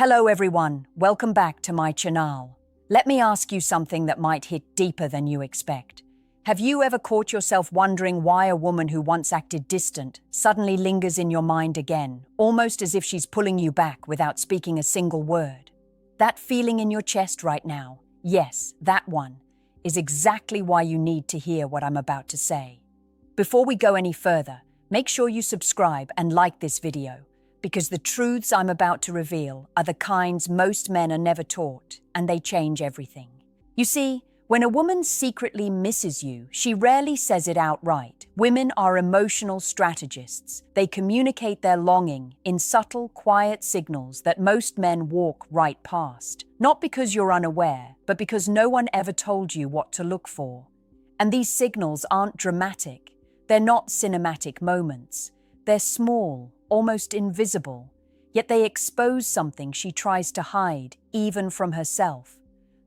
Hello everyone, welcome back to my channel. Let me ask you something that might hit deeper than you expect. Have you ever caught yourself wondering why a woman who once acted distant suddenly lingers in your mind again, almost as if she's pulling you back without speaking a single word? That feeling in your chest right now, yes, that one, is exactly why you need to hear what I'm about to say. Before we go any further, make sure you subscribe and like this video, because the truths I'm about to reveal are the kinds most men are never taught, and they change everything. You see, when a woman secretly misses you, she rarely says it outright. Women are emotional strategists. They communicate their longing in subtle, quiet signals that most men walk right past. Not because you're unaware, but because no one ever told you what to look for. And these signals aren't dramatic. They're not cinematic moments. They're small, almost invisible, yet they expose something she tries to hide, even from herself.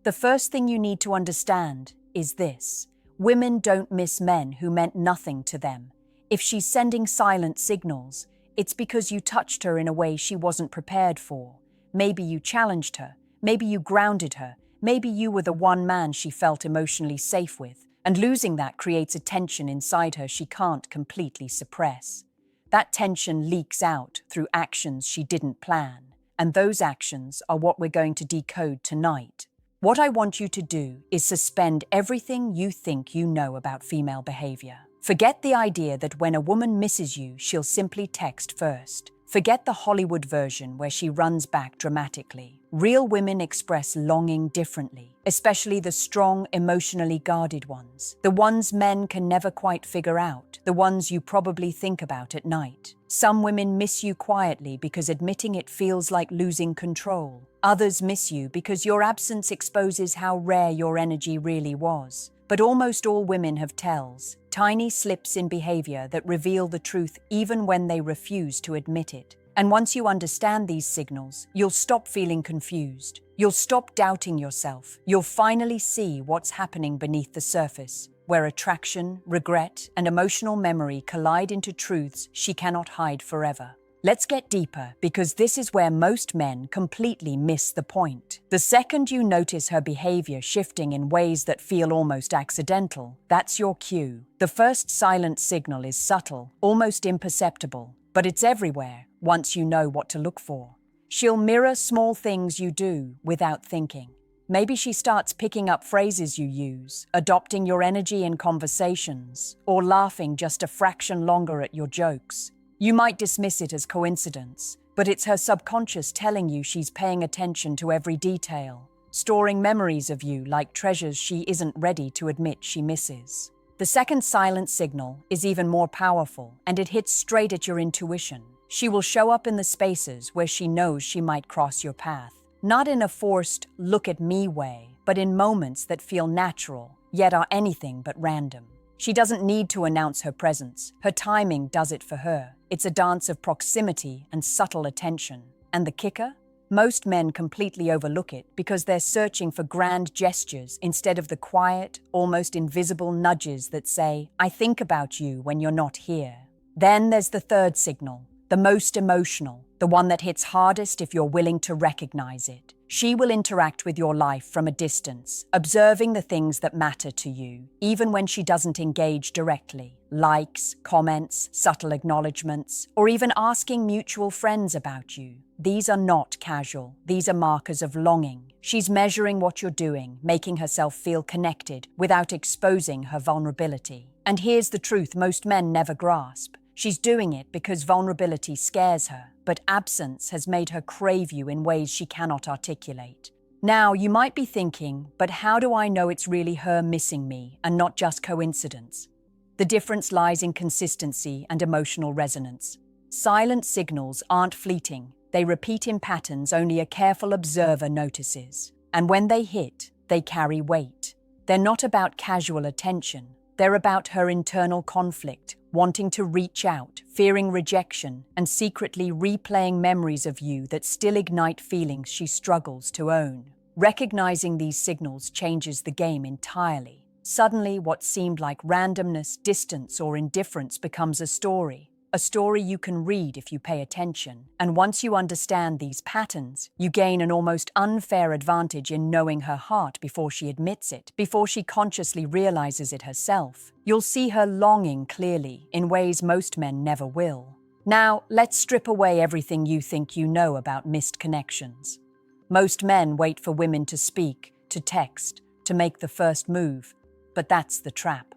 The first thing you need to understand is this: women don't miss men who meant nothing to them. If she's sending silent signals, it's because you touched her in a way she wasn't prepared for. Maybe you challenged her, maybe you grounded her, maybe you were the one man she felt emotionally safe with, and losing that creates a tension inside her she can't completely suppress. That tension leaks out through actions she didn't plan, and those actions are what we're going to decode tonight. What I want you to do is suspend everything you think you know about female behavior. Forget the idea that when a woman misses you, she'll simply text first. Forget the Hollywood version where she runs back dramatically. Real women express longing differently, especially the strong, emotionally guarded ones. The ones men can never quite figure out, the ones you probably think about at night. Some women miss you quietly because admitting it feels like losing control. Others miss you because your absence exposes how rare your energy really was. But almost all women have tells, tiny slips in behavior that reveal the truth even when they refuse to admit it. And once you understand these signals, you'll stop feeling confused. You'll stop doubting yourself. You'll finally see what's happening beneath the surface, where attraction, regret, and emotional memory collide into truths she cannot hide forever. Let's get deeper, because this is where most men completely miss the point. The second you notice her behavior shifting in ways that feel almost accidental, that's your cue. The first silent signal is subtle, almost imperceptible, but it's everywhere once you know what to look for. She'll mirror small things you do without thinking. Maybe she starts picking up phrases you use, adopting your energy in conversations, or laughing just a fraction longer at your jokes. You might dismiss it as coincidence, but it's her subconscious telling you she's paying attention to every detail, storing memories of you like treasures she isn't ready to admit she misses. The second silent signal is even more powerful, and it hits straight at your intuition. She will show up in the spaces where she knows she might cross your path. Not in a forced, look-at-me way, but in moments that feel natural, yet are anything but random. She doesn't need to announce her presence. Her timing does it for her. It's a dance of proximity and subtle attention. And the kicker? Most men completely overlook it because they're searching for grand gestures instead of the quiet, almost invisible nudges that say, "I think about you when you're not here." Then there's the third signal, the most emotional, the one that hits hardest if you're willing to recognize it. She will interact with your life from a distance, observing the things that matter to you, even when she doesn't engage directly. Likes, comments, subtle acknowledgements, or even asking mutual friends about you. These are not casual. These are markers of longing. She's measuring what you're doing, making herself feel connected without exposing her vulnerability. And here's the truth most men never grasp. She's doing it because vulnerability scares her, but absence has made her crave you in ways she cannot articulate. Now, you might be thinking, but how do I know it's really her missing me and not just coincidence? The difference lies in consistency and emotional resonance. Silent signals aren't fleeting. They repeat in patterns only a careful observer notices. And when they hit, they carry weight. They're not about casual attention. They're about her internal conflict, wanting to reach out, fearing rejection, and secretly replaying memories of you that still ignite feelings she struggles to own. Recognizing these signals changes the game entirely. Suddenly, what seemed like randomness, distance, or indifference becomes a story a story you can read if you pay attention. And once you understand these patterns, you gain an almost unfair advantage in knowing her heart before she admits it, before she consciously realizes it herself. You'll see her longing clearly in ways most men never will. Now, let's strip away everything you think you know about missed connections. Most men wait for women to speak, to text, to make the first move, but that's the trap.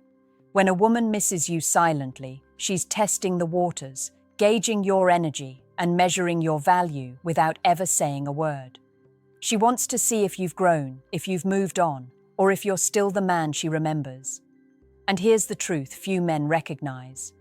When a woman misses you silently, she's testing the waters, gauging your energy, and measuring your value without ever saying a word. She wants to see if you've grown, if you've moved on, or if you're still the man she remembers. And here's the truth few men recognize.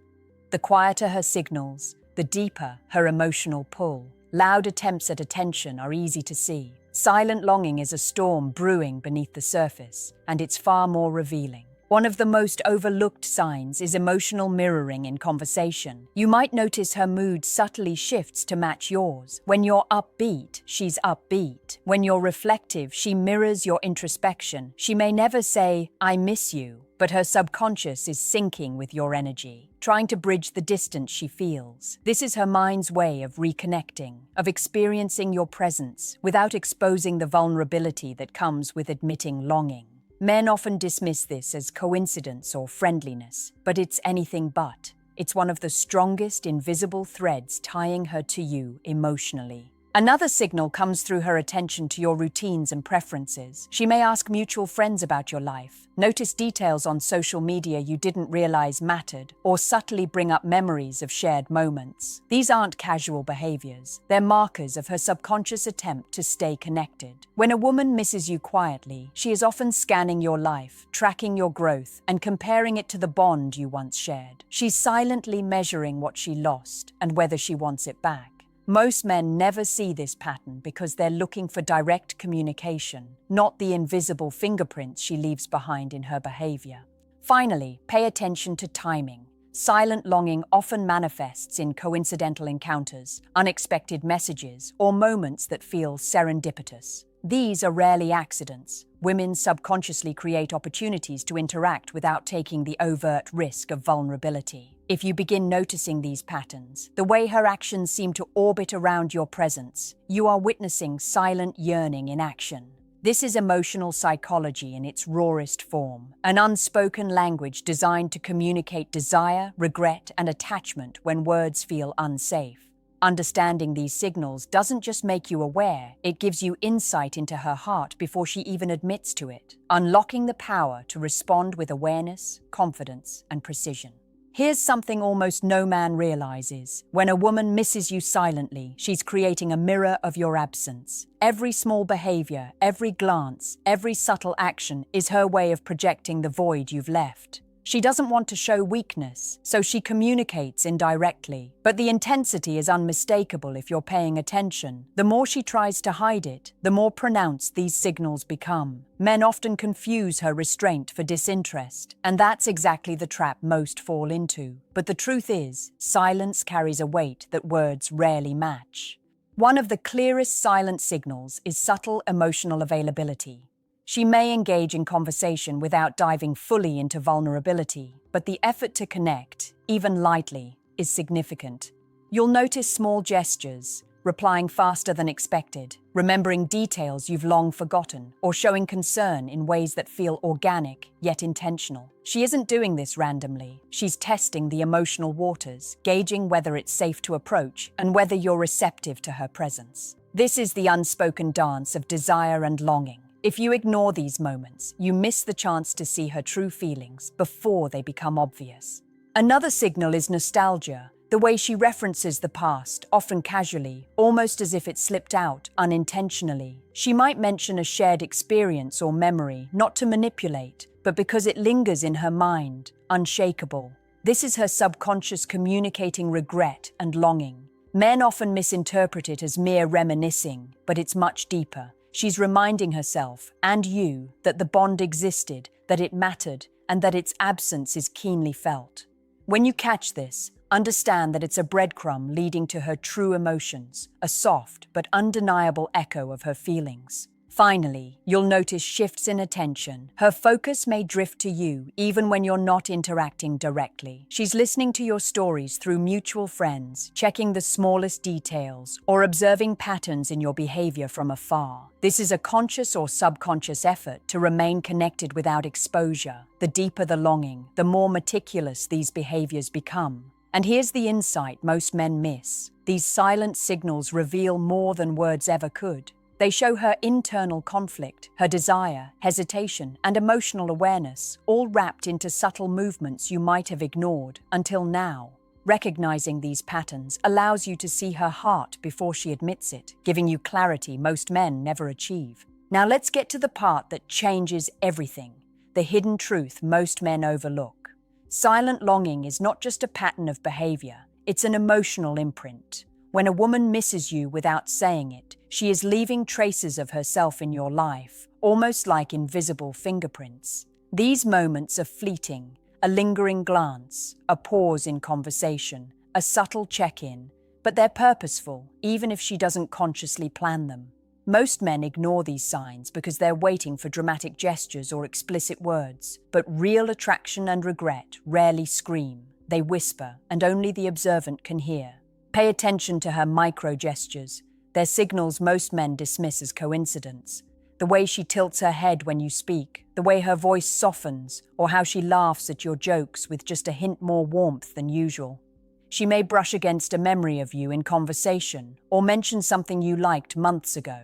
The quieter her signals, the deeper her emotional pull. Loud attempts at attention are easy to see. Silent longing is a storm brewing beneath the surface, and it's far more revealing. One of the most overlooked signs is emotional mirroring in conversation. You might notice her mood subtly shifts to match yours. When you're upbeat, she's upbeat. When you're reflective, she mirrors your introspection. She may never say, "I miss you," but her subconscious is syncing with your energy, trying to bridge the distance she feels. This is her mind's way of reconnecting, of experiencing your presence without exposing the vulnerability that comes with admitting longing. Men often dismiss this as coincidence or friendliness, but it's anything but. It's one of the strongest invisible threads tying her to you emotionally. Another signal comes through her attention to your routines and preferences. She may ask mutual friends about your life, notice details on social media you didn't realize mattered, or subtly bring up memories of shared moments. These aren't casual behaviors. They're markers of her subconscious attempt to stay connected. When a woman misses you quietly, she is often scanning your life, tracking your growth, and comparing it to the bond you once shared. She's silently measuring what she lost and whether she wants it back. Most men never see this pattern because they're looking for direct communication, not the invisible fingerprints she leaves behind in her behavior. Finally, pay attention to timing. Silent longing often manifests in coincidental encounters, unexpected messages, or moments that feel serendipitous. These are rarely accidents. Women subconsciously create opportunities to interact without taking the overt risk of vulnerability. If you begin noticing these patterns, the way her actions seem to orbit around your presence, you are witnessing silent yearning in action. This is emotional psychology in its rawest form, an unspoken language designed to communicate desire, regret, and attachment when words feel unsafe. Understanding these signals doesn't just make you aware, it gives you insight into her heart before she even admits to it, unlocking the power to respond with awareness, confidence, and precision. Here's something almost no man realizes. When a woman misses you silently, she's creating a mirror of your absence. Every small behavior, every glance, every subtle action is her way of projecting the void you've left. She doesn't want to show weakness, so she communicates indirectly. But the intensity is unmistakable if you're paying attention. The more she tries to hide it, the more pronounced these signals become. Men often confuse her restraint for disinterest, and that's exactly the trap most fall into. But the truth is, silence carries a weight that words rarely match. One of the clearest silent signals is subtle emotional availability. She may engage in conversation without diving fully into vulnerability, but the effort to connect, even lightly, is significant. You'll notice small gestures, replying faster than expected, remembering details you've long forgotten, or showing concern in ways that feel organic yet intentional. She isn't doing this randomly. She's testing the emotional waters, gauging whether it's safe to approach and whether you're receptive to her presence. This is the unspoken dance of desire and longing. If you ignore these moments, you miss the chance to see her true feelings before they become obvious. Another signal is nostalgia, the way she references the past, often casually, almost as if it slipped out unintentionally. She might mention a shared experience or memory, not to manipulate, but because it lingers in her mind, unshakable. This is her subconscious communicating regret and longing. Men often misinterpret it as mere reminiscing, but it's much deeper. She's reminding herself, and you, that the bond existed, that it mattered, and that its absence is keenly felt. When you catch this, understand that it's a breadcrumb leading to her true emotions, a soft but undeniable echo of her feelings. Finally, you'll notice shifts in attention. Her focus may drift to you even when you're not interacting directly. She's listening to your stories through mutual friends, checking the smallest details, or observing patterns in your behavior from afar. This is a conscious or subconscious effort to remain connected without exposure. The deeper the longing, the more meticulous these behaviors become. And here's the insight most men miss. These silent signals reveal more than words ever could. They show her internal conflict, her desire, hesitation, and emotional awareness, all wrapped into subtle movements you might have ignored until now. Recognizing these patterns allows you to see her heart before she admits it, giving you clarity most men never achieve. Now let's get to the part that changes everything, the hidden truth most men overlook. Silent longing is not just a pattern of behavior, it's an emotional imprint. When a woman misses you without saying it, she is leaving traces of herself in your life, almost like invisible fingerprints. These moments are fleeting, a lingering glance, a pause in conversation, a subtle check-in, but they're purposeful, even if she doesn't consciously plan them. Most men ignore these signs because they're waiting for dramatic gestures or explicit words, but real attraction and regret rarely scream. They whisper, and only the observant can hear. Pay attention to her micro-gestures. They're signals most men dismiss as coincidence. The way she tilts her head when you speak, the way her voice softens, or how she laughs at your jokes with just a hint more warmth than usual. She may brush against a memory of you in conversation, or mention something you liked months ago.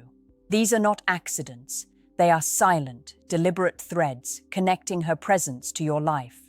These are not accidents. They are silent, deliberate threads connecting her presence to your life.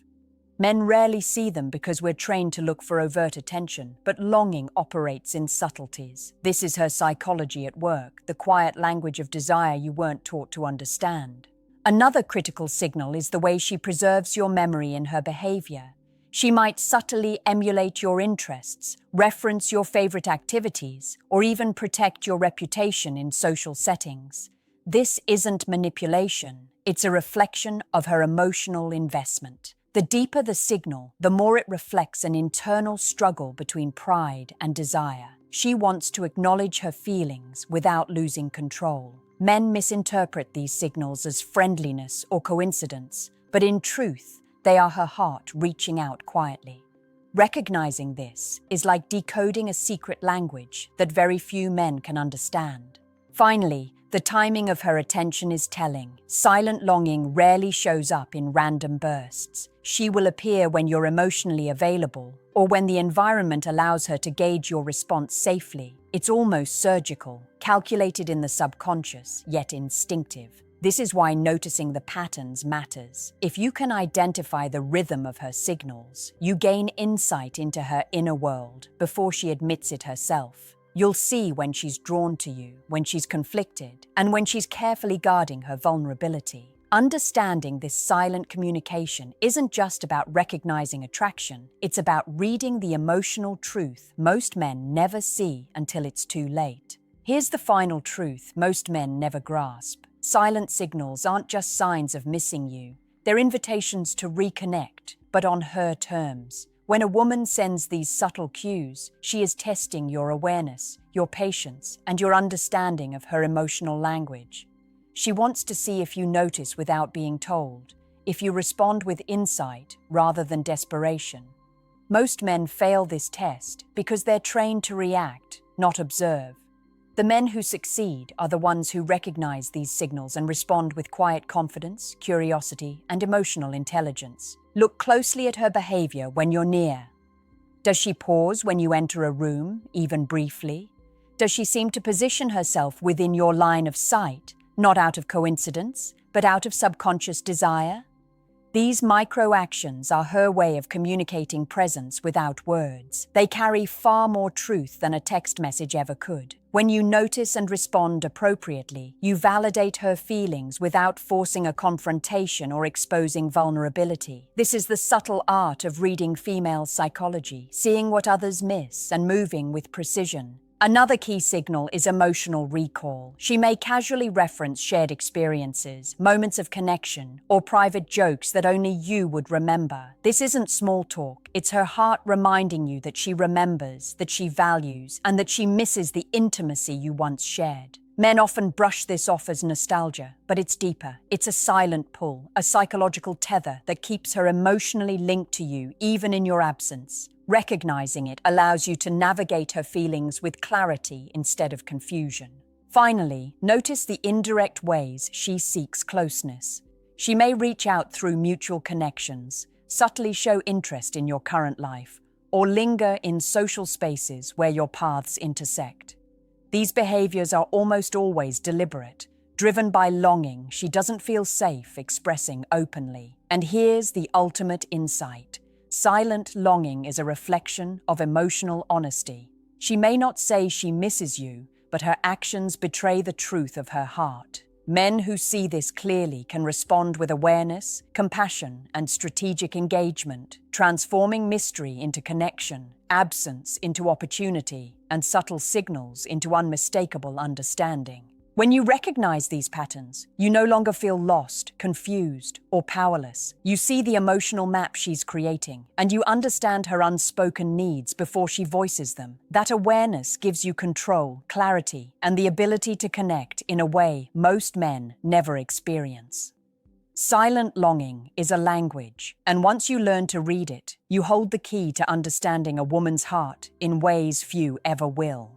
Men rarely see them because we're trained to look for overt attention, but longing operates in subtleties. This is her psychology at work, the quiet language of desire you weren't taught to understand. Another critical signal is the way she preserves your memory in her behavior. She might subtly emulate your interests, reference your favorite activities, or even protect your reputation in social settings. This isn't manipulation, it's a reflection of her emotional investment. The deeper the signal, the more it reflects an internal struggle between pride and desire. She wants to acknowledge her feelings without losing control. Men misinterpret these signals as friendliness or coincidence, but in truth, they are her heart reaching out quietly. Recognizing this is like decoding a secret language that very few men can understand. Finally, the timing of her attention is telling. Silent longing rarely shows up in random bursts. She will appear when you're emotionally available, or when the environment allows her to gauge your response safely. It's almost surgical, calculated in the subconscious, yet instinctive. This is why noticing the patterns matters. If you can identify the rhythm of her signals, you gain insight into her inner world before she admits it herself. You'll see when she's drawn to you, when she's conflicted, and when she's carefully guarding her vulnerability. Understanding this silent communication isn't just about recognizing attraction, it's about reading the emotional truth most men never see until it's too late. Here's the final truth most men never grasp. Silent signals aren't just signs of missing you, they're invitations to reconnect, but on her terms. When a woman sends these subtle cues, she is testing your awareness, your patience, and your understanding of her emotional language. She wants to see if you notice without being told, if you respond with insight rather than desperation. Most men fail this test because they're trained to react, not observe. The men who succeed are the ones who recognize these signals and respond with quiet confidence, curiosity, and emotional intelligence. Look closely at her behavior when you're near. Does she pause when you enter a room, even briefly? Does she seem to position herself within your line of sight, not out of coincidence, but out of subconscious desire? These micro-actions are her way of communicating presence without words. They carry far more truth than a text message ever could. When you notice and respond appropriately, you validate her feelings without forcing a confrontation or exposing vulnerability. This is the subtle art of reading female psychology, seeing what others miss and moving with precision. Another key signal is emotional recall. She may casually reference shared experiences, moments of connection, or private jokes that only you would remember. This isn't small talk. It's her heart reminding you that she remembers, that she values, and that she misses the intimacy you once shared. Men often brush this off as nostalgia, but it's deeper. It's a silent pull, a psychological tether that keeps her emotionally linked to you even in your absence. Recognizing it allows you to navigate her feelings with clarity instead of confusion. Finally, notice the indirect ways she seeks closeness. She may reach out through mutual connections, subtly show interest in your current life, or linger in social spaces where your paths intersect. These behaviors are almost always deliberate, driven by longing she doesn't feel safe expressing openly. And here's the ultimate insight. Silent longing is a reflection of emotional honesty. She may not say she misses you, but her actions betray the truth of her heart. Men who see this clearly can respond with awareness, compassion, and strategic engagement, transforming mystery into connection, absence into opportunity, and subtle signals into unmistakable understanding. When you recognize these patterns, you no longer feel lost, confused, or powerless. You see the emotional map she's creating, and you understand her unspoken needs before she voices them. That awareness gives you control, clarity, and the ability to connect in a way most men never experience. Silent longing is a language, and once you learn to read it, you hold the key to understanding a woman's heart in ways few ever will.